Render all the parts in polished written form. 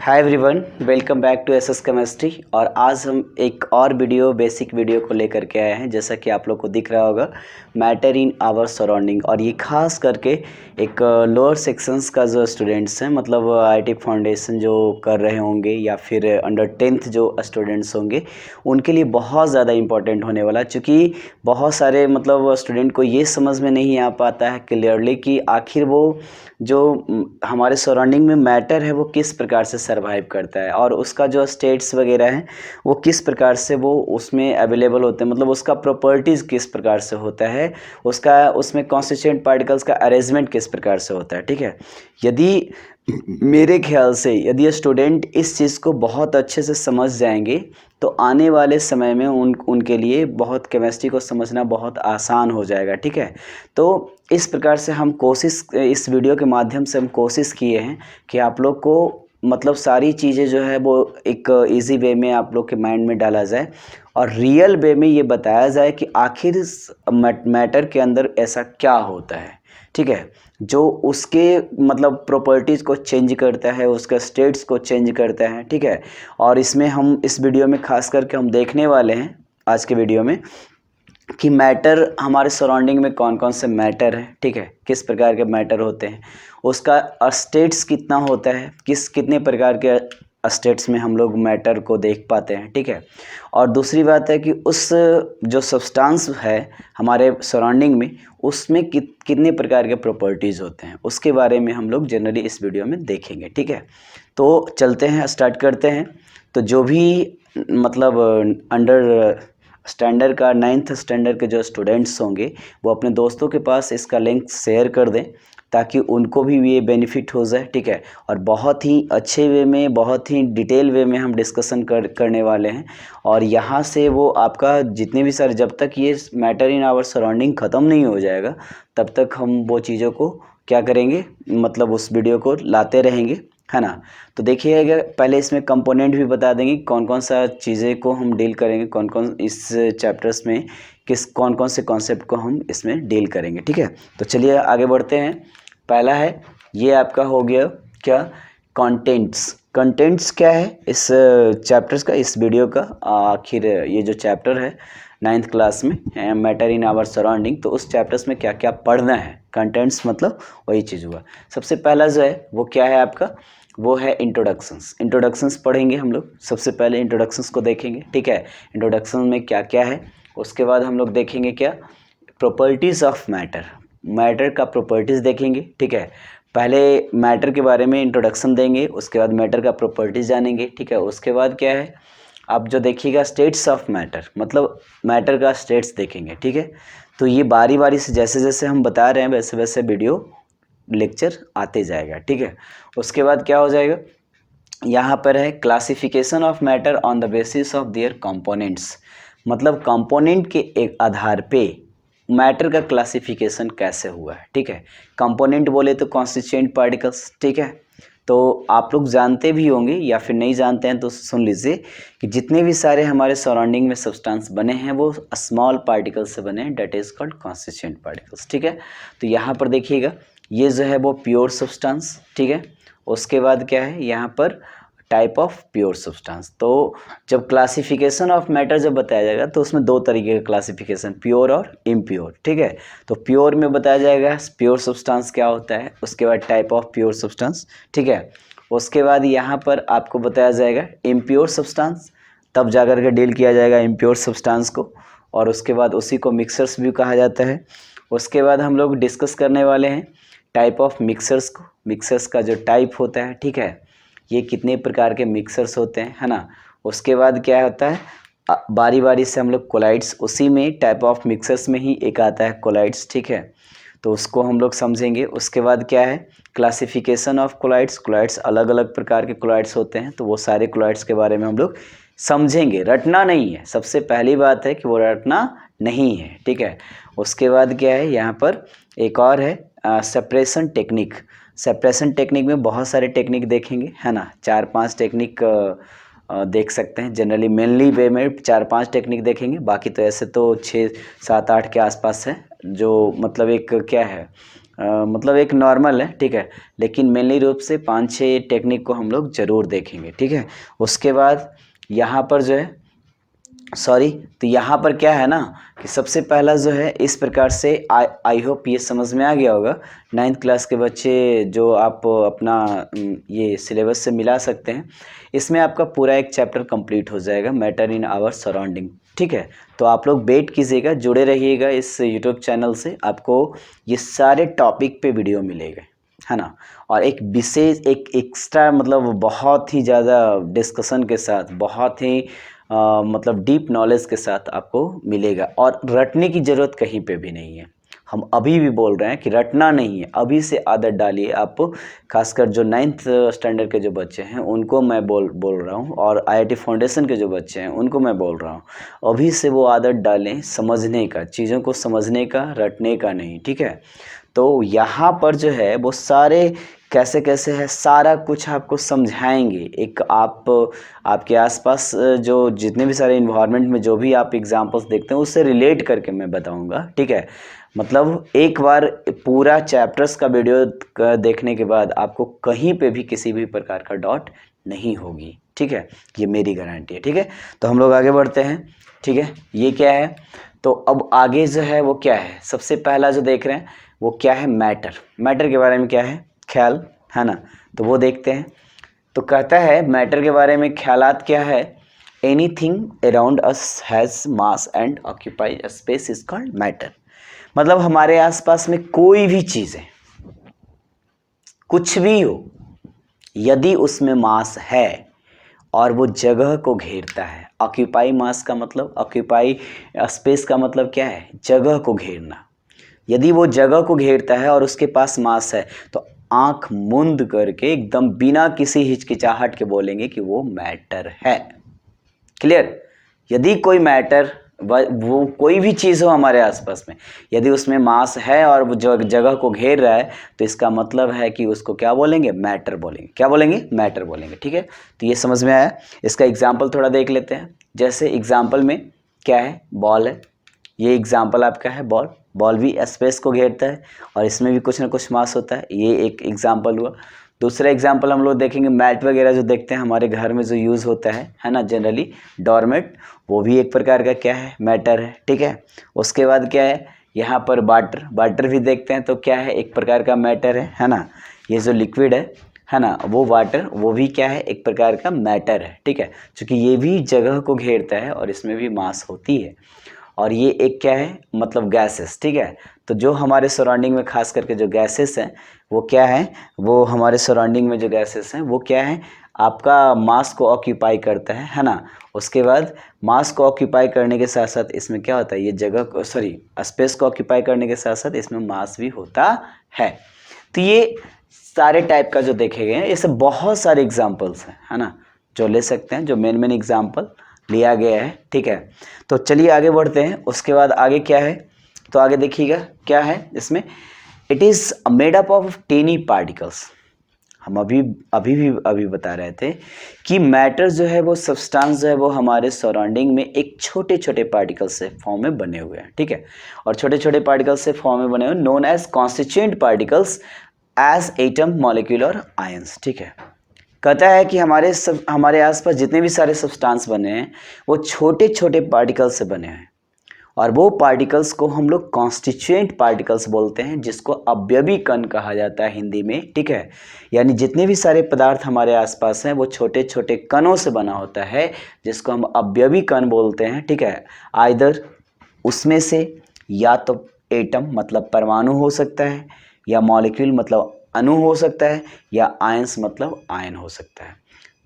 Hi everyone, welcome back to SS chemistry. और आज हम एक और बेसिक वीडियो को लेकर के आए हैं। जैसा कि आप लोग को दिख रहा होगा, मैटर इन आवर सराउंडिंग। और ये खास करके एक लोअर सेक्शंस का जो स्टूडेंट्स हैं, मतलब आईटी फाउंडेशन जो कर रहे होंगे या फिर अंडर 10th जो स्टूडेंट्स होंगे, उनके लिए बहुत ज़्यादा इम्पोर्टेंट होने वाला। चूँकि बहुत सारे मतलब स्टूडेंट को ये समझ में नहीं आ पाता है क्लियरली कि आखिर वो जो हमारे सराउंडिंग में मैटर है वो किस प्रकार से सरवाइव करता है और उसका जो स्टेट्स वगैरह हैं वो किस प्रकार से वो उसमें अवेलेबल होते हैं, मतलब उसका प्रॉपर्टीज़ किस प्रकार से होता है, उसका उसमें कॉन्स्टिट्यूएंट पार्टिकल्स का अरेंजमेंट किस प्रकार से होता है। ठीक है, यदि मेरे ख्याल से यदि स्टूडेंट इस चीज़ को बहुत अच्छे से समझ जाएंगे तो आने वाले समय में उनके लिए बहुत केमिस्ट्री को समझना बहुत आसान हो जाएगा। ठीक है, तो इस प्रकार से हम कोशिश, इस वीडियो के माध्यम से हम कोशिश किए हैं कि आप लोग को मतलब सारी चीज़ें जो है वो एक इजी वे में आप लोग के माइंड में डाला जाए और रियल वे में ये बताया जाए कि आखिर इस मैटर के अंदर ऐसा क्या होता है। ठीक है, जो उसके मतलब प्रॉपर्टीज़ को चेंज करता है, उसका स्टेट्स को चेंज करता है। ठीक है, और इसमें हम इस वीडियो में खास करके हम देखने वाले हैं आज के वीडियो में कि मैटर हमारे सराउंडिंग में कौन कौन से मैटर है। ठीक है, किस प्रकार के मैटर होते हैं, उसका स्टेट्स कितना होता है, कितने प्रकार के स्टेट्स में हम लोग मैटर को देख पाते हैं। ठीक है, और दूसरी बात है कि उस जो सब्सटेंस है हमारे सराउंडिंग में उसमें कितने प्रकार के प्रॉपर्टीज़ होते हैं, उसके बारे में हम लोग जनरली इस वीडियो में देखेंगे। ठीक है, तो चलते हैं, स्टार्ट करते हैं। तो जो भी मतलब अंडर स्टैंडर्ड का 9th स्टैंडर्ड के जो स्टूडेंट्स होंगे वो अपने दोस्तों के पास इसका लिंक शेयर कर दें ताकि उनको भी ये बेनिफिट हो जाए। ठीक है, और बहुत ही अच्छे वे में, बहुत ही डिटेल वे में हम डिस्कशन करने वाले हैं। और यहाँ से वो आपका जितने भी सारे, जब तक ये मैटर इन आवर सराउंडिंग ख़त्म नहीं हो जाएगा तब तक हम वो चीज़ों को क्या करेंगे, मतलब उस वीडियो को लाते रहेंगे, है ना। तो देखिएगा, पहले इसमें कंपोनेंट भी बता देंगे कौन कौन सा चीज़ें को हम डील करेंगे, कौन कौन इस चैप्टर्स में कौन कौन से कॉन्सेप्ट को हम इसमें डील करेंगे। ठीक है, तो चलिए आगे बढ़ते हैं। पहला है, ये आपका हो गया क्या, कंटेंट्स। कंटेंट्स क्या है इस चैप्टर्स का, इस वीडियो का आखिर ये जो चैप्टर है 9th क्लास में मैटर इन आवर सराउंडिंग, तो उस चैप्टर्स में क्या क्या पढ़ना है। कंटेंट्स मतलब वही चीज़ हुआ। सबसे पहला जो है वो क्या है आपका, वो है इंट्रोडक्शंस। इंट्रोडक्शंस पढ़ेंगे हम लोग, सबसे पहले इंट्रोडक्शंस को देखेंगे। ठीक है, इंट्रोडक्शन में क्या क्या है, उसके बाद हम लोग देखेंगे क्या, प्रॉपर्टीज़ ऑफ मैटर। मैटर का प्रॉपर्टीज़ देखेंगे। ठीक है, पहले मैटर के बारे में इंट्रोडक्शन देंगे, उसके बाद मैटर का प्रॉपर्टीज़ जानेंगे। ठीक है, उसके बाद क्या है, आप जो देखिएगा स्टेट्स ऑफ मैटर, मतलब मैटर का स्टेट्स देखेंगे। ठीक है, तो ये बारी बारी से जैसे जैसे हम बता रहे हैं वैसे वैसे वीडियो लेक्चर आते जाएगा। ठीक है, उसके बाद क्या हो जाएगा, यहाँ पर है classification of matter on the basis of their components, मतलब कंपोनेंट के एक आधार पे मैटर का क्लासिफिकेशन कैसे हुआ है। ठीक है, कंपोनेंट बोले तो कॉन्स्टिट्यूएंट पार्टिकल्स। ठीक है, तो आप लोग जानते भी होंगे या फिर नहीं जानते हैं तो सुन लीजिए कि जितने भी सारे हमारे सराउंडिंग में सब्सटेंस बने हैं वो स्मॉल पार्टिकल्स से बने हैं, that is called constituent particles. ठीक है, तो यहाँ पर देखिएगा ये जो है वो प्योर सब्सटेंस। ठीक है, उसके बाद क्या है यहाँ पर टाइप ऑफ प्योर सब्सटेंस। तो जब क्लासिफिकेशन ऑफ मैटर जब बताया जाएगा तो उसमें दो तरीके का क्लासिफिकेशन, प्योर और इम्प्योर। ठीक है, तो प्योर में बताया जाएगा प्योर सब्सटेंस क्या होता है, उसके बाद टाइप ऑफ प्योर सब्सटेंस। ठीक है, उसके बाद यहाँ पर आपको बताया जाएगा इम्प्योर सब्सटेंस, तब जा कर के डील किया जाएगा इम्प्योर सब्सटेंस को, और उसके बाद उसी को मिक्सर्स भी कहा जाता है। उसके बाद हम लोग डिस्कस करने वाले हैं टाइप ऑफ मिक्सर्स को, मिक्सर्स का जो टाइप होता है। ठीक है, ये कितने प्रकार के मिक्सर्स होते हैं, है ना। उसके बाद क्या होता है, बारी बारी से हम लोग कोलाइड्स, उसी में टाइप ऑफ मिक्सर्स में ही एक आता है कोलाइड्स। ठीक है, तो उसको हम लोग समझेंगे। उसके बाद क्या है, क्लासिफिकेशन ऑफ कोलाइड्स। कोलाइड्स अलग अलग प्रकार के कोलाइड्स होते हैं, तो वो सारे कोलाइड्स के बारे में हम लोग समझेंगे, रटना नहीं है। सबसे पहली बात है कि वो रटना नहीं है। ठीक है, उसके बाद क्या है, यहाँ पर एक और है सेपरेशन टेक्निक। सेपरेशन टेक्निक में बहुत सारे टेक्निक देखेंगे, है ना, 4-5 टेक्निक देख सकते हैं। जनरली मेनली वे में 4-5 टेक्निक देखेंगे, बाकी तो ऐसे तो 6-7-8 के आसपास है, जो मतलब एक क्या है मतलब एक नॉर्मल है, ठीक है, लेकिन मेनली रूप से 5-6 टेक्निक को हम लोग ज़रूर देखेंगे, ठीक है। उसके बाद यहाँ पर जो है तो यहाँ पर क्या है ना कि सबसे पहला जो है इस प्रकार से आई होप ये समझ में आ गया होगा। 9th क्लास के बच्चे जो आप अपना ये सिलेबस से मिला सकते हैं, इसमें आपका पूरा एक चैप्टर कंप्लीट हो जाएगा, मैटर इन आवर सराउंडिंग, ठीक है। तो आप लोग वेट कीजिएगा, जुड़े रहिएगा इस यूट्यूब चैनल से, आपको ये सारे टॉपिक पे वीडियो मिलेगा, है ना। और एक विशेष एक एक्स्ट्रा मतलब बहुत ही ज़्यादा डिस्कशन के साथ, बहुत ही मतलब डीप नॉलेज के साथ आपको मिलेगा, और रटने की ज़रूरत कहीं पे भी नहीं है। हम अभी भी बोल रहे हैं कि रटना नहीं है, अभी से आदत डालिए आप, खासकर जो 9th स्टैंडर्ड के जो बच्चे हैं उनको मैं बोल रहा हूँ, और IIT फाउंडेशन के जो बच्चे हैं उनको मैं बोल रहा हूँ, अभी से वो आदत डालें समझने का, चीज़ों को समझने का, रटने का नहीं, ठीक है। तो यहाँ पर जो है वो सारे कैसे कैसे है सारा कुछ आपको समझाएंगे। एक आपके आसपास जो जितने भी सारे इन्वायरमेंट में जो भी आप एग्जांपल्स देखते हैं उससे रिलेट करके मैं बताऊंगा, ठीक है। मतलब एक बार पूरा चैप्टर्स का वीडियो देखने के बाद आपको कहीं पे भी किसी भी प्रकार का डाउट नहीं होगी, ठीक है, ये मेरी गारंटी है, ठीक है। तो हम लोग आगे बढ़ते हैं, ठीक है। ये क्या है, तो अब आगे जो है वो क्या है, सबसे पहला जो देख रहे हैं वो क्या है, मैटर के बारे में क्या है ख्याल, है ना। तो वो देखते हैं। तो कहता है मैटर के बारे में ख्यालात क्या है, anything around us has mass and occupy space is called matter. मतलब हमारे आसपास में कोई भी चीज़ है, कुछ भी हो, यदि उसमें मास है और वो जगह को घेरता है, ऑक्यूपाई मास का मतलब, ऑक्यूपाई स्पेस का मतलब क्या है, जगह को घेरना। यदि वो जगह को घेरता है और उसके पास मास है तो आंख मूंद करके एकदम बिना किसी हिचकिचाहट के बोलेंगे कि वो मैटर है। क्लियर। यदि कोई मैटर, वो कोई भी चीज़ हो हमारे आसपास में, यदि उसमें मास है और वो जगह को घेर रहा है तो इसका मतलब है कि उसको क्या बोलेंगे, मैटर बोलेंगे। क्या बोलेंगे, मैटर बोलेंगे, ठीक है। तो ये समझ में आया। इसका एग्जाम्पल थोड़ा देख लेते हैं। जैसे एग्जाम्पल में क्या है, बॉल है, ये एग्जाम्पल आपका है बॉल। बॉल भी स्पेस को घेरता है और इसमें भी कुछ ना कुछ मास होता है, ये एक एग्जाम्पल हुआ। दूसरा एग्जाम्पल हम लोग देखेंगे, मैट वगैरह जो देखते हैं हमारे घर में जो यूज़ होता है ना, जनरली डोरमेट, वो भी एक प्रकार का क्या है, मैटर है, ठीक है। उसके बाद क्या है, यहाँ पर वाटर भी देखते हैं तो क्या है, एक प्रकार का मैटर है ना। ये जो लिक्विड है ना, वो वाटर, वो भी क्या है, एक प्रकार का मैटर है, ठीक है, क्योंकि ये भी जगह को घेरता है और इसमें भी मास होती है। और ये एक क्या है, मतलब गैसेस, ठीक है। तो जो हमारे सराउंडिंग में खास करके जो गैसेस हैं वो क्या है, वो हमारे सराउंडिंग में जो गैसेस हैं वो क्या है, आपका मास को ऑक्यूपाई करता है ना। उसके बाद मास को ऑक्यूपाई करने के साथ साथ इसमें क्या होता है, ये जगह को, सॉरी, स्पेस को ऑक्यूपाई करने के साथ साथ इसमें मास भी होता है। तो ये सारे टाइप का जो देखे गए हैं, ये सब बहुत सारे एग्जाम्पल्स हैं, है ना, जो ले सकते हैं, जो मेन एग्जाम्पल लिया गया है, ठीक है। तो चलिए आगे बढ़ते हैं। उसके बाद आगे क्या है, तो आगे देखिएगा क्या है इसमें, it is made up of tiny particles. हम अभी बता रहे थे कि मैटर जो है वो सब्सटेंस जो है वो हमारे सराउंडिंग में एक छोटे छोटे पार्टिकल से फॉर्म में बने हुए हैं, ठीक है। और छोटे छोटे पार्टिकल से फॉर्म में बने हुए known as constituent particles as atom, molecule और आयंस, ठीक है। कहता है कि हमारे आसपास जितने भी सारे सब्सटेंस बने हैं वो छोटे छोटे पार्टिकल से बने हैं, और वो पार्टिकल्स को हम लोग कॉन्स्टिट्यूएंट पार्टिकल्स बोलते हैं, जिसको अवयवी कण कहा जाता है हिंदी में, ठीक है। यानी जितने भी सारे पदार्थ हमारे आसपास हैं वो छोटे छोटे कणों से बना होता है, जिसको हम अवयवी कण बोलते हैं, ठीक है। आइदर उसमें से या तो एटम मतलब परमाणु हो सकता है, या मॉलिक्यूल मतलब अणु हो सकता है, या आयंस मतलब आयन हो सकता है।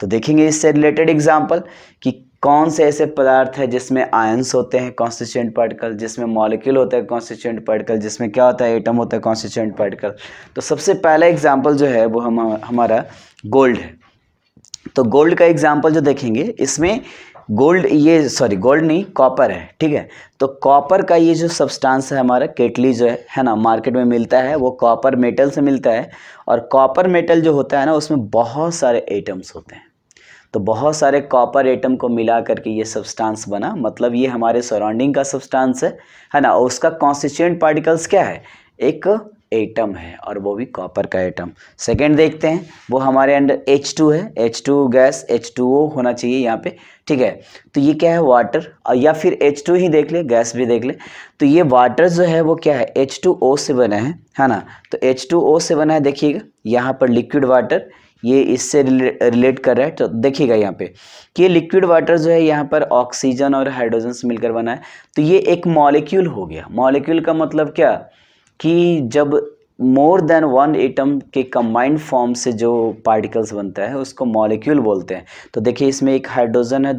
तो देखेंगे इससे रिलेटेड एग्जाम्पल कि कौन से ऐसे पदार्थ है जिसमें आयंस होते हैं कॉन्स्टिट्यूएंट पार्टिकल, जिसमें मॉलिक्यूल होता है कॉन्स्टिट्यूएंट पार्टिकल, जिसमें क्या होता है, एटम होता है कॉन्स्टिट्यूएंट पार्टिकल। तो सबसे पहला एग्जाम्पल जो है वो हमारा गोल्ड है। तो गोल्ड का एग्जाम्पल जो देखेंगे, इसमें गोल्ड नहीं, कॉपर है, ठीक है। तो कॉपर का ये जो सब्सटेंस है हमारा, केटली जो है ना, मार्केट में मिलता है, वो कॉपर मेटल से मिलता है। और कॉपर मेटल जो होता है ना, उसमें बहुत सारे एटम्स होते हैं। तो बहुत सारे कॉपर एटम को मिला करके ये सब्सटेंस बना, मतलब ये हमारे सराउंडिंग का सब्सटेंस है ना। और उसका कॉन्स्टिट्यूएंट पार्टिकल्स क्या है, एक एटम है और वो भी कॉपर का एटम। सेकंड देखते हैं, वो हमारे अंदर H2 है, H2 गैस, H2O होना चाहिए यहाँ पे, ठीक है। तो ये क्या है, वाटर, या फिर H2 ही देख ले, गैस भी देख ले। तो ये वाटर जो है वो क्या है, H2O से बना है ना। तो H2O से बना है, देखिएगा यहाँ पर लिक्विड वाटर, ये इससे रिलेट कर रहा है। तो देखिएगा यहाँ पे कि ये लिक्विड वाटर जो है यहाँ पर ऑक्सीजन और हाइड्रोजन से मिलकर बना है। तो ये एक मॉलिक्यूल हो गया। मॉलिक्यूल का मतलब क्या, कि जब मोर देन वन एटम के कंबाइंड फॉर्म से जो पार्टिकल्स बनता है उसको मॉलिक्यूल बोलते हैं। तो देखिए इसमें एक हाइड्रोजन है,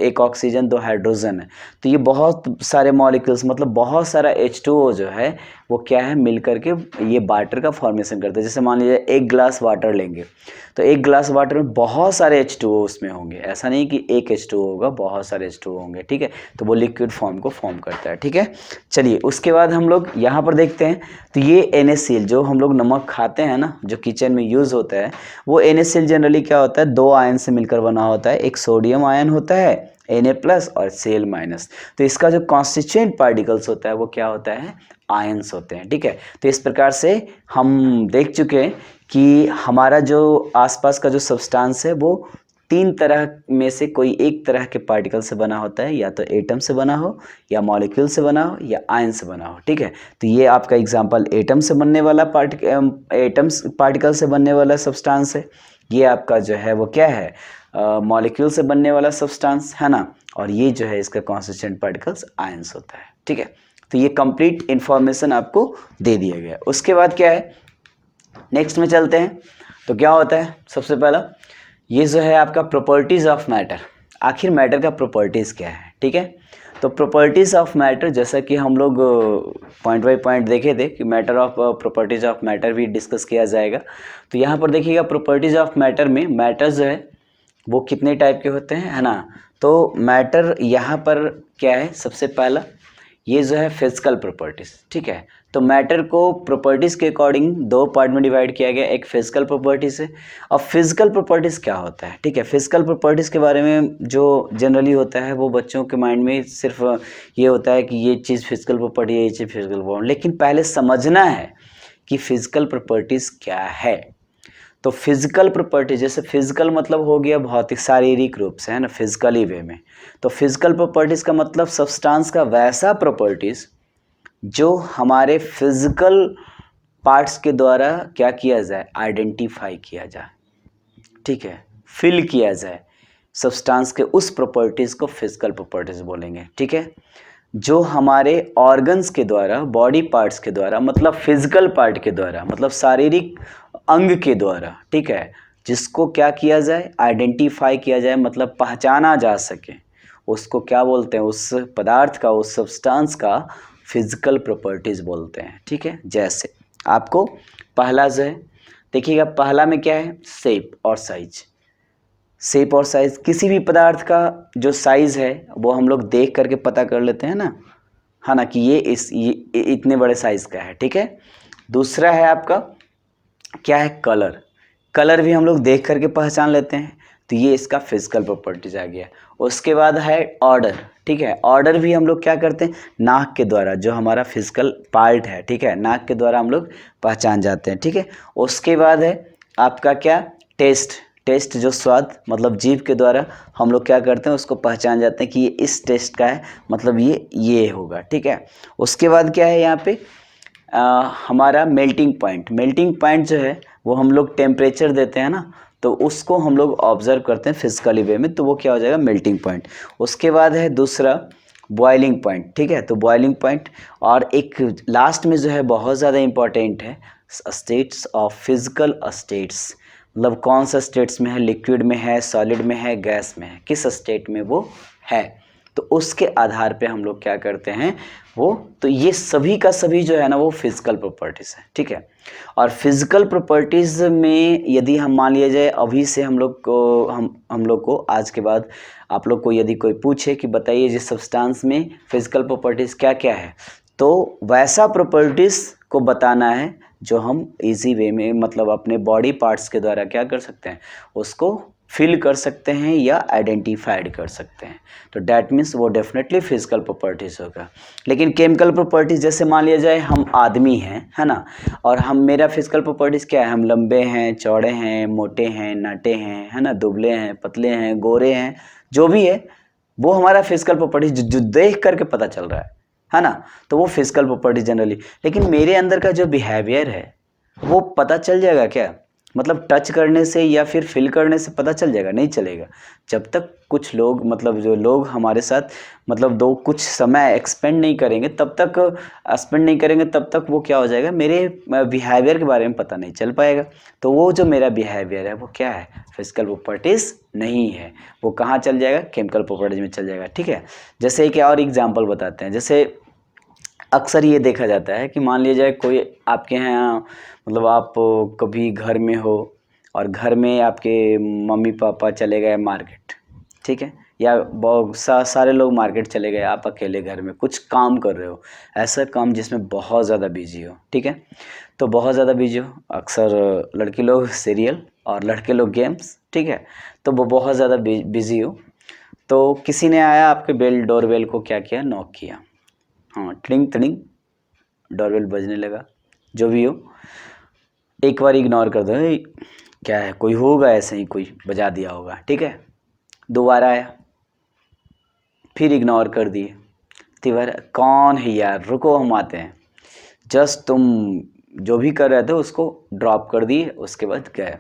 एक ऑक्सीजन, 2 हाइड्रोजन है। तो ये बहुत सारे मॉलिक्यूल्स, मतलब बहुत सारा H2O जो है वो क्या है, मिल करके ये वाटर का फॉर्मेशन करते हैं। जैसे मान लीजिए एक ग्लास वाटर लेंगे, तो एक ग्लास वाटर में बहुत सारे H2O उसमें होंगे। ऐसा नहीं कि एक H2O होगा, बहुत सारे H2O होंगे, ठीक है। तो वो लिक्विड फॉर्म को फॉर्म करता है, ठीक है। चलिए उसके बाद हम लोग यहाँ पर देखते हैं। तो ये NaCl, जो हम लोग नमक खाते हैं ना, जो किचन में यूज़ होता है, वो NaCl जनरली क्या होता है, 2 आयन से मिलकर बना होता है। एक सोडियम आयन होता है Na+ और Cl-। तो इसका जो कॉन्स्टिट्यूएंट पार्टिकल्स होता है वो क्या होता है, आयंस होते हैं, ठीक है। तो इस प्रकार से हम देख चुके हैं कि हमारा जो आसपास का जो सब्सटेंस है वो 3 तरह में से कोई एक तरह के पार्टिकल से बना होता है, या तो एटम से बना हो, या मॉलिक्यूल से बना हो, या आयन से बना हो, ठीक है। तो ये आपका एग्जांपल एटम से बनने वाला पार्टिकल से बनने वाला सब्सटेंस है। ये आपका जो है वो क्या है, मॉलिक्यूल से बनने वाला सब्सटेंस है ना। और ये जो है इसका कॉन्स्टिट्यूएंट पार्टिकल्स आयंस होता है, ठीक है। तो ये कंप्लीट इन्फॉर्मेशन आपको दे दिया गया। उसके बाद क्या है, नेक्स्ट में चलते हैं। तो क्या होता है, सबसे पहला ये जो है आपका प्रॉपर्टीज़ ऑफ मैटर। आखिर मैटर का प्रॉपर्टीज़ क्या है, ठीक है। तो प्रॉपर्टीज़ ऑफ मैटर, जैसा कि हम लोग पॉइंट बाय पॉइंट देखे थे कि matter of properties of matter भी डिस्कस किया जाएगा। तो यहाँ पर देखिएगा प्रॉपर्टीज़ ऑफ मैटर में मैटर जो है वो कितने टाइप के होते हैं, है ना। तो मैटर यहाँ पर क्या है, सबसे पहला ये जो है फिजिकल प्रॉपर्टीज़, ठीक है। तो मैटर को प्रॉपर्टीज़ के अकॉर्डिंग 2 पार्ट में डिवाइड किया गया। एक फिजिकल प्रॉपर्टीज़ है। अब फिजिकल प्रॉपर्टीज़ क्या होता है, ठीक है। फिजिकल प्रॉपर्टीज़ के बारे में जो जनरली होता है वो बच्चों के माइंड में सिर्फ ये होता है कि ये चीज़ फिजिकल प्रॉपर्टी है, ये चीज़ फिजिकल प्रॉपर्टी, लेकिन पहले समझना है कि फिजिकल प्रॉपर्टीज़ क्या है। तो फिजिकल प्रॉपर्टी, जैसे फिजिकल मतलब हो गया भौतिक, शारीरिक रूप से, है ना, फिजिकली वे में। तो फिजिकल प्रॉपर्टीज़ का मतलब सब्सटेंस का वैसा प्रॉपर्टीज़ जो हमारे फिजिकल पार्ट्स के द्वारा क्या किया जाए, आइडेंटिफाई किया जाए, ठीक है, फिल किया जाए। सब्सटेंस के उस प्रॉपर्टीज़ को फिजिकल प्रॉपर्टीज़ बोलेंगे, ठीक है। जो हमारे ऑर्गन्स के द्वारा, बॉडी पार्ट्स के द्वारा, मतलब फिजिकल पार्ट के द्वारा, मतलब शारीरिक अंग के द्वारा, ठीक है, जिसको क्या किया जाए, आइडेंटिफाई किया जाए, मतलब पहचाना जा सके, उसको क्या बोलते हैं, उस पदार्थ का, उस सब्सटेंस का फिजिकल प्रॉपर्टीज़ बोलते हैं, ठीक है। जैसे आपको पहला जो है देखिएगा, पहला में क्या है, शेप और साइज। शेप और साइज, किसी भी पदार्थ का जो साइज़ है वो हम लोग देख करके पता कर लेते हैं ना, है ना, कि ये इतने बड़े साइज़ का है, ठीक है। दूसरा है आपका क्या है, कलर। कलर भी हम लोग देख करके पहचान लेते हैं, तो ये इसका फिजिकल प्रॉपर्टीज आ गया। उसके बाद है ऑर्डर, ठीक है। ऑर्डर भी हम लोग क्या करते हैं, नाक के द्वारा, जो हमारा फिजिकल पार्ट है, ठीक है, नाक के द्वारा हम लोग पहचान जाते हैं, ठीक है। उसके बाद है आपका क्या, टेस्ट। टेस्ट जो स्वाद, मतलब जीभ के द्वारा हम लोग क्या करते हैं, उसको पहचान जाते हैं कि ये इस टेस्ट का है, मतलब ये होगा, ठीक है। उसके बाद क्या है यहाँ पे हमारा मेल्टिंग पॉइंट। मेल्टिंग पॉइंट जो है वो हम लोग टेम्परेचर देते हैं ना, तो उसको हम लोग ऑब्जर्व करते हैं फिजिकली वे में, तो वो क्या हो जाएगा, मेल्टिंग पॉइंट। उसके बाद है दूसरा बॉइलिंग पॉइंट, ठीक है। तो बॉइलिंग पॉइंट, और एक लास्ट में जो है बहुत ज़्यादा इम्पॉर्टेंट है, स्टेट्स ऑफ फिजिकल स्टेट्स, मतलब कौन सा स्टेट्स में है, लिक्विड में है, सॉलिड में है, गैस में है, किस स्टेट में वो है, तो उसके आधार पे हम लोग क्या करते हैं वो, तो ये सभी का सभी जो है ना वो फिजिकल प्रॉपर्टीज़ है, ठीक है। और फिजिकल प्रॉपर्टीज़ में यदि हम मान लिया जाए अभी से हम लोग को आज के बाद आप लोग को यदि कोई पूछे कि बताइए जिस सब्सटेंस में फिजिकल प्रॉपर्टीज़ क्या क्या है, तो वैसा प्रॉपर्टीज़ को बताना है जो हम इजी वे में, मतलब अपने बॉडी पार्ट्स के द्वारा क्या कर सकते हैं, उसको फील कर सकते हैं या आइडेंटिफाइड कर सकते हैं। तो डैट मीन्स वो डेफिनेटली फिजिकल प्रॉपर्टीज़ होगा। लेकिन केमिकल प्रॉपर्टीज़ जैसे मान लिया जाए हम आदमी हैं, है ना, और हम मेरा फिजिकल प्रॉपर्टीज़ क्या है, हम लंबे हैं, चौड़े हैं, मोटे हैं, नाटे हैं, है ना, दुबले हैं, पतले हैं, गोरे हैं, जो भी है वो हमारा फिजिकल प्रॉपर्टीज जो देख करके पता चल रहा है ना, तो वो फिजिकल प्रॉपर्टी जनरली। लेकिन मेरे अंदर का जो बिहेवियर है वो पता चल जाएगा क्या, मतलब टच करने से या फिर फील करने से पता चल जाएगा? नहीं चलेगा। जब तक कुछ लोग, मतलब जो लोग हमारे साथ मतलब दो कुछ समय एक्सपेंड नहीं करेंगे तब तक वो क्या हो जाएगा, मेरे बिहेवियर के बारे में पता नहीं चल पाएगा। तो वो जो मेरा बिहेवियर है वो क्या है, फिजिकल प्रॉपर्टीज़ नहीं है, वो कहाँ चल जाएगा, केमिकल प्रॉपर्टीज में चल जाएगा। ठीक है, जैसे एक और एग्जाम्पल बताते हैं। जैसे अक्सर ये देखा जाता है कि मान लिया जाए कोई आपके यहाँ, मतलब आप कभी घर में हो और घर में आपके मम्मी पापा चले गए मार्केट, ठीक है, या बहुत सारे लोग मार्केट चले गए, आप अकेले घर में कुछ काम कर रहे हो, ऐसा काम जिसमें बहुत ज़्यादा बिजी हो, ठीक है, तो बहुत ज़्यादा बिजी हो, अक्सर लड़की लोग सीरियल और लड़के लोग गेम्स, ठीक है, तो वो बहुत ज़्यादा बिजी हो, तो किसी ने आया आपके डोरबेल को क्या किया, नॉक किया, हाँ, ट्रिंग ट्रिंग डोरबेल बजने लगा, जो भी हो, एक बार इग्नोर कर दो, क्या है, कोई होगा ऐसे ही कोई बजा दिया होगा, ठीक है, दोबारा आया, फिर इग्नोर कर दिए, तीसरा कौन है यार, रुको हम आते हैं, जस्ट तुम जो भी कर रहे थे उसको ड्रॉप कर दिए, उसके बाद गए,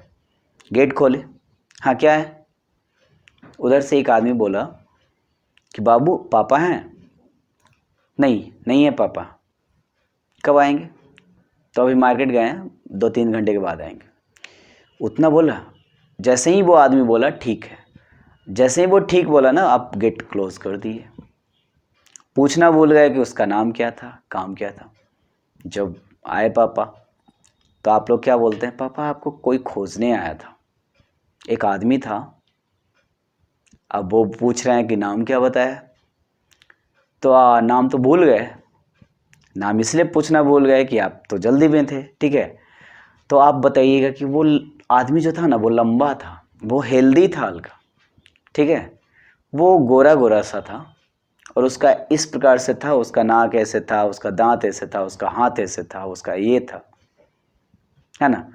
गेट खोले, हाँ क्या है, उधर से एक आदमी बोला कि बाबू पापा हैं, नहीं है पापा, कब आएंगे, तो अभी मार्केट गए हैं, 2-3 घंटे के बाद आएंगे, उतना बोला। जैसे ही वो आदमी बोला ठीक है, जैसे ही वो ठीक बोला ना, आप गेट क्लोज कर दिए, पूछना भूल गए कि उसका नाम क्या था, काम क्या था। जब आए पापा तो आप लोग क्या बोलते हैं, पापा आपको कोई खोजने आया था, एक आदमी था, अब वो पूछ रहे हैं कि नाम क्या बताया, तो नाम तो भूल गए, नाम इसलिए पूछना भूल गए कि आप तो जल्दी में थे, ठीक है, तो आप बताइएगा कि वो आदमी जो था ना, वो लंबा था, वो हेल्दी था हल्का, ठीक है, वो गोरा गोरा सा था, और उसका इस प्रकार से था, उसका नाक ऐसे था, उसका दांत ऐसे था, उसका हाथ ऐसे था, उसका ये था, है ना,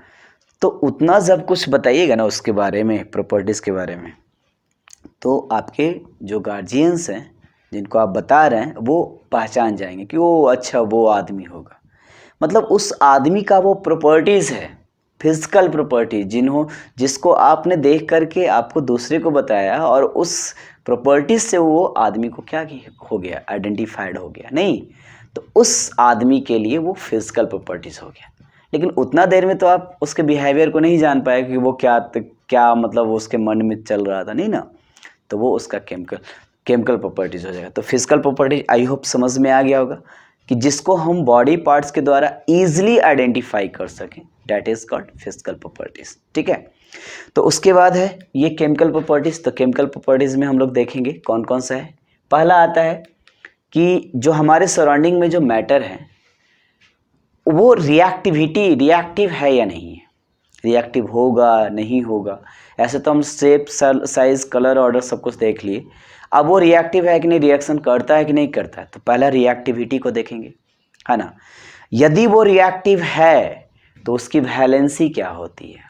तो उतना जब कुछ बताइएगा ना उसके बारे में, प्रॉपर्टीज़ के बारे में, तो आपके जो गार्जियंस हैं जिनको आप बता रहे हैं वो पहचान जाएंगे कि वो अच्छा वो आदमी होगा, मतलब उस आदमी का वो प्रॉपर्टीज़ है, फिजिकल प्रॉपर्टी जिसको आपने देख करके आपको दूसरे को बताया, और उस प्रॉपर्टीज से वो आदमी को क्या हो गया, आइडेंटिफाइड हो गया, नहीं तो उस आदमी के लिए वो फिजिकल प्रॉपर्टीज हो गया। लेकिन उतना देर में तो आप उसके बिहेवियर को नहीं जान पाए कि वो क्या मतलब उसके मन में चल रहा था, नहीं ना, तो वो उसका केमिकल प्रॉपर्टीज हो जाएगा। तो फिजिकल प्रॉपर्टीज आई होप समझ में आ गया होगा कि जिसको हम बॉडी पार्ट्स के द्वारा इजीली आइडेंटिफाई कर सकें, that is called physical properties, ठीक है। तो उसके बाद है ये केमिकल प्रॉपर्टीज। तो केमिकल प्रॉपर्टीज में हम लोग देखेंगे कौन कौन सा है। पहला आता है कि जो हमारे सराउंडिंग में जो मैटर है वो रिएक्टिव है या नहीं है, रिएक्टिव होगा नहीं होगा, ऐसे तो हम शेप साइज कलर ऑर्डर सब कुछ देख लिए, अब वो रिएक्टिव है कि नहीं, रिएक्शन करता है कि नहीं करता है, तो पहला रिएक्टिविटी को देखेंगे, है ना। यदि वो रिएक्टिव है तो उसकी वैलेंसी क्या होती है।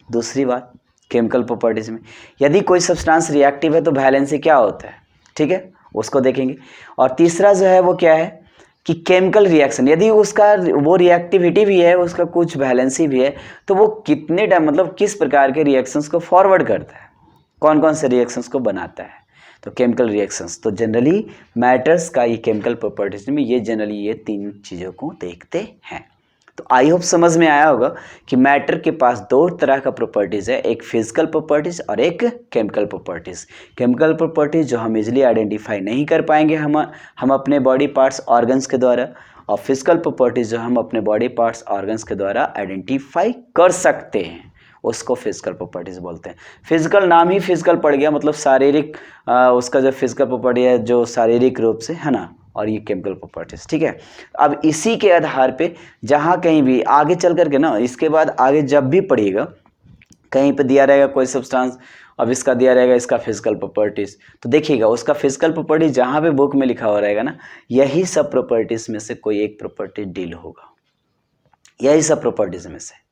दूसरी बात केमिकल प्रॉपर्टीज में, यदि कोई सब्सटेंस रिएक्टिव है तो वैलेंसी क्या होता है, ठीक है, उसको देखेंगे। और तीसरा जो है वो क्या है कि केमिकल रिएक्शन, यदि उसका वो रिएक्टिविटी भी है, उसका कुछ वैलेंसी भी है, तो वो कितने टाइम मतलब किस प्रकार के रिएक्शंस को फॉरवर्ड करता है, कौन कौन से रिएक्शंस को बनाता है, तो केमिकल रिएक्शंस। तो जनरली मैटर्स का ये केमिकल प्रॉपर्टीज में ये जनरली ये तीन चीज़ों को देखते हैं। तो आई होप समझ में आया होगा कि मैटर के पास दो तरह का प्रॉपर्टीज़ है, एक फिजिकल प्रॉपर्टीज़ और एक केमिकल प्रॉपर्टीज़। केमिकल प्रॉपर्टीज़ जो हम इजीली आइडेंटिफाई नहीं कर पाएंगे हम अपने बॉडी पार्ट्स ऑर्गन्स के द्वारा, और फिजिकल प्रॉपर्टीज़ जो हम अपने बॉडी पार्ट्स ऑर्गन्स के द्वारा आइडेंटिफाई कर सकते हैं, उसको फिजिकल प्रॉपर्टीज़ बोलते हैं। फिजिकल नाम ही फिजिकल पड़ गया, मतलब शारीरिक, उसका जो फिजिकल प्रॉपर्टी है जो शारीरिक रूप से, है ना, और ये केमिकल प्रॉपर्टीज, ठीक है। अब इसी के आधार पे जहाँ कहीं भी आगे चल करके ना, इसके बाद आगे जब भी पढ़िएगा कहीं पे दिया रहेगा कोई सब्सटेंस अब इसका दिया रहेगा इसका फिजिकल प्रॉपर्टीज़, तो देखिएगा उसका फिजिकल प्रॉपर्टीज जहाँ पे बुक में लिखा हुआ रहेगा ना, यही सब प्रॉपर्टीज़ में से कोई एक प्रॉपर्टी डील होगा, यही सब प्रॉपर्टीज़ में से।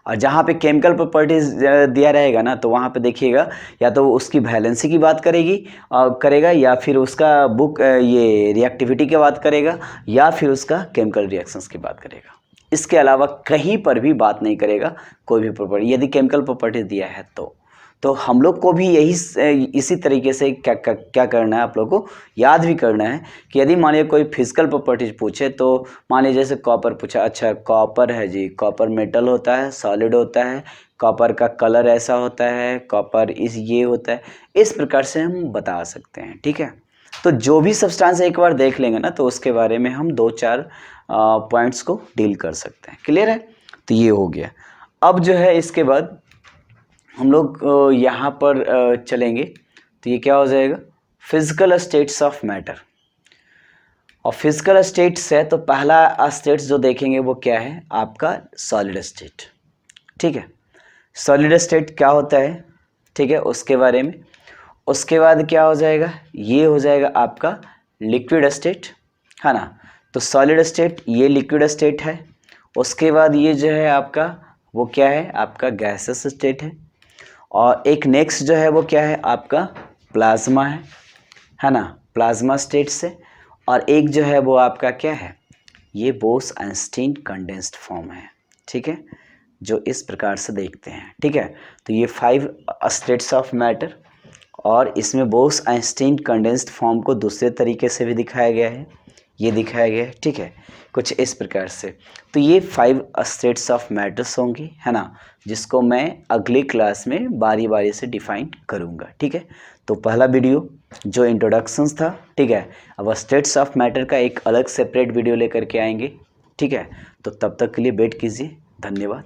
और जहाँ पे केमिकल प्रॉपर्टीज़ दिया रहेगा ना, तो वहाँ पे देखिएगा या तो उसकी वैलेंसी की बात करेगा, या फिर उसका बुक ये रिएक्टिविटी की बात करेगा, या फिर उसका केमिकल रिएक्शंस की बात करेगा। इसके अलावा कहीं पर भी बात नहीं करेगा कोई भी प्रॉपर्टी, यदि केमिकल प्रॉपर्टी दिया है तो हम लोग को भी इसी तरीके से क्या करना है, आप लोग को याद भी करना है कि यदि मान लीजिए कोई फिजिकल प्रॉपर्टीज पूछे, तो मान लीजिए जैसे कॉपर पूछा, अच्छा कॉपर है जी, कॉपर मेटल होता है, सॉलिड होता है, कॉपर का कलर ऐसा होता है, कॉपर ये होता है, इस प्रकार से हम बता सकते हैं। ठीक है, तो जो भी सब्सटेंस एक बार देख लेंगे ना, तो उसके बारे में हम 2-4 पॉइंट्स को डील कर सकते हैं। क्लियर है, तो ये हो गया। अब जो है इसके बाद हम लोग यहाँ पर चलेंगे, तो ये क्या हो जाएगा, फिजिकल स्टेट्स ऑफ मैटर। और फिजिकल स्टेट्स है तो पहला स्टेट्स जो देखेंगे वो क्या है, आपका सॉलिड स्टेट। ठीक है, सॉलिड स्टेट क्या होता है, ठीक है, उसके बारे में। उसके बाद क्या हो जाएगा, ये हो जाएगा आपका लिक्विड स्टेट, है ना। तो सॉलिड स्टेट ये लिक्विड स्टेट है। उसके बाद ये जो है आपका वो क्या है, आपका गैसेस स्टेट है। और एक नेक्स्ट जो है वो क्या है, आपका प्लाज्मा है ना, प्लाज्मा स्टेट से। और एक जो है वो आपका क्या है, ये बोस-आइंस्टीन कंडेंस्ड फॉर्म है। ठीक है, जो इस प्रकार से देखते हैं। ठीक है, तो ये 5 स्टेट्स ऑफ मैटर, और इसमें बोस-आइंस्टीन कंडेंस्ड फॉर्म को दूसरे तरीके से भी दिखाया गया है, ये दिखाया गया है। ठीक है, कुछ इस प्रकार से। तो ये 5 स्टेट्स ऑफ मैटर्स होंगी, है ना, जिसको मैं अगली क्लास में बारी बारी से डिफाइन करूँगा। ठीक है, तो पहला वीडियो जो इंट्रोडक्शंस था, ठीक है, अब स्टेट्स ऑफ मैटर का एक अलग सेपरेट वीडियो लेकर के आएंगे। ठीक है, तो तब तक के लिए वेट कीजिए। धन्यवाद।